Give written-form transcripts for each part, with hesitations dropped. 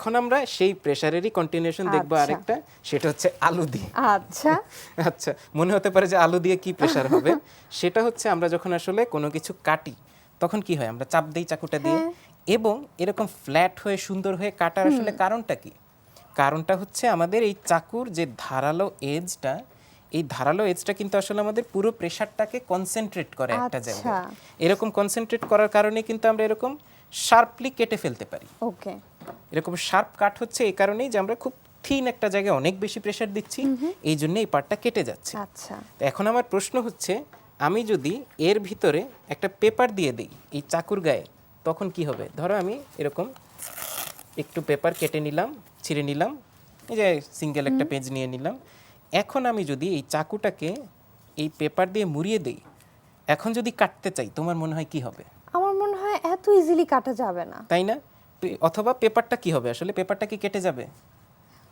এখন আমরা সেই প্রেসারেরই কন্টিনিউশন দেখবো আচ্ছা। আরেকটা, সেটা হচ্ছে আলু দিয়ে। আচ্ছা আচ্ছা, মনে হতে পারে যে আলু দিয়ে কি প্রেসার হবে। সেটা হচ্ছে আমরা যখন আসলে কোনো কিছু কাটি তখন কি হয়, আমরা চাপ দিই চাকুটা দিয়ে, হ্যাঁ। এবং এরকম ফ্ল্যাট হয়ে সুন্দর হয়ে কাটার আসলে কারণটা কি? কারণটা হচ্ছে আমাদের এই চাকুর যে ধারালো এজটা, এই ধারালো এজটা কিন্তু আসলে আমাদের পুরো প্রেসারটাকে কনসেন্ট্রেট করে একটা আচ্ছা। জায়গায়। এরকম কনসেন্ট্রেট করার কারণে কিন্তু আমরা এরকম শার্পলি কেটে ফেলতে পারি। ওকে। এরকম শার্প কাট হচ্ছে এই কারণেই যে আমরা খুব থিন একটা জায়গায় অনেক বেশি প্রেসার দিচ্ছি, এই জন্য এই পার্টটা কেটে যাচ্ছে। আচ্ছা। তো এখন আমার প্রশ্ন হচ্ছে, আমি যদি এর ভিতরে একটা পেপার দিয়ে দিই এই চাকুর গায়ে, তখন কি হবে? ধরো আমি এরকম একটু পেপার কেটে নিলাম, ছিঁড়ে নিলাম, এই যে সিঙ্গেল একটা পেজ নিয়ে নিলাম। এখন আমি যদি এই চাকুটাকে এই পেপার দিয়ে মুড়িয়ে দিই, এখন যদি কাটতে চাই, তোমার মনে হয় কি হবে? আমার মনে হয় এত ইজিলি কাটা যাবে না। তাই না? অথবা পেপারটা কি হবে, আসলে পেপারটা কি কেটে যাবে?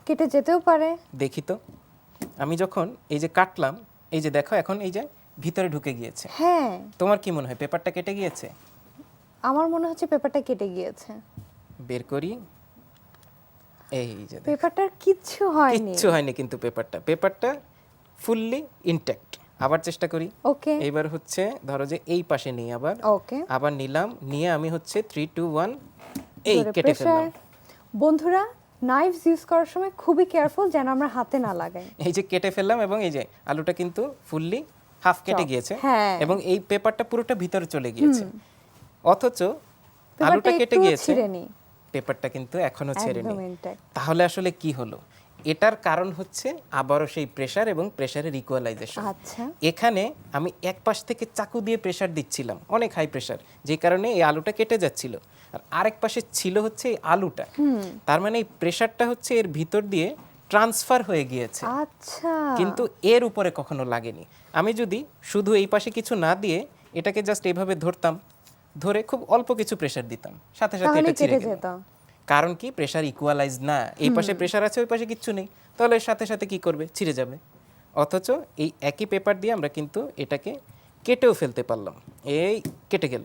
কেটে যেতেও পারে। দেখি তো, আমি যখন এই যে কাটলাম, এই যে দেখো এখন এই যে ভিতরে ঢুকে গিয়েছে। হ্যাঁ, তোমার কি মনে হয় পেপারটা কেটে গিয়েছে? আমার মনে হচ্ছে পেপারটা কেটে গিয়েছে। বের করি, এই যে দেখো, পেপারটার কিচ্ছু হয়নি। কিচ্ছু হয়নি কিন্তু পেপারটা ফুললি ইনট্যাক্ট। আবার চেষ্টা করি। ওকে। এইবার হচ্ছে ধরো যে এই পাশে নিই, ওকে। আবার নিলাম, নিয়ে আমি হচ্ছে 3 2 1 এই জোরে কেটে pressure। ফেললাম। বন্ধুরা, নাইফস ইউজ করার সময় খুবই কেয়ারফুল যেন আমরা হাতে না লাগাই। এই যে কেটে ফেললাম, এবং এই যে আলুটা কিন্তু ফুললি হাফ কেটে গিয়েছে, হ্যাঁ। এবং এই পেপারটা পুরোটা ভিতরে চলে গিয়েছে। অথচ পেপারটা আলুটা কেটে একটুও গিয়েছে, ছিঁড়েনি। পেপারটা কিন্তু এখনো ছেড়েনি। একদম intact। তাহলে আসলে কি হলো? এটার কারণ হচ্ছে আবারও সেই প্রেসার এবং প্রেসারের ইকুয়ালাইজেশন। আচ্ছা। এখানে আমি এক পাশ থেকে চাকু দিয়ে প্রেসার দিচ্ছিলাম, অনেক হাই প্রেসার, যে কারণে এই আলুটা কেটে যাচ্ছিল, আর আরেক পাশে ছিল হচ্ছে এই আলুটা। তার মানে এই প্রেসারটা হচ্ছে এর ভিতর দিয়ে ট্রান্সফার হয়ে গিয়েছে, আচ্ছা। কিন্তু এর উপরে কখনো লাগেনি। আমি যদি শুধু এই পাশে কিছু না দিয়ে এটাকে জাস্ট এইভাবে ধরতাম, ধরে খুব অল্প কিছু প্রেসার দিতাম, সাথে সাথে তাহলে এটা ছিঁড়ে কেটে গেল। যেত। কারণ কি? প্রেসার ইকুয়ালাইজ না। এই পাশে প্রেসার আছে, ওই পাশে কিচ্ছু নেই, তাহলে এর সাথে সাথে কি করবে? ছিঁড়ে যাবে। অথচ এই একই পেপার দিয়ে আমরা কিন্তু এটাকে কেটেও ফেলতে পারলাম, এই কেটে গেল,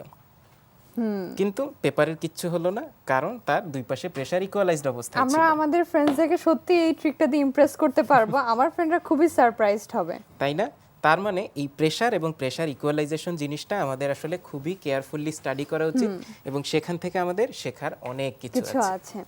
কিন্তু পেপারের কিচ্ছু হলো না, কারণ তার দুই পাশে প্রেসার ইকুয়ালাইজড অবস্থায় আমরা ছিল। আমাদের ফ্রেন্ডসদেরকে সত্যি এই ট্রিকটা দিয়ে ইমপ্রেস করতে পারবো। আমার ফ্রেন্ডরা খুবই সারপ্রাইজড হবে। তাই না? তার মানে এই প্রেসার এবং প্রেসার ইকুয়ালাইজেশন জিনিসটা আমাদের আসলে খুবই কেয়ারফুলি স্টাডি করা উচিত, এবং সেখান থেকে আমাদের শেখার অনেক কিছু কিছু আছে। আছে।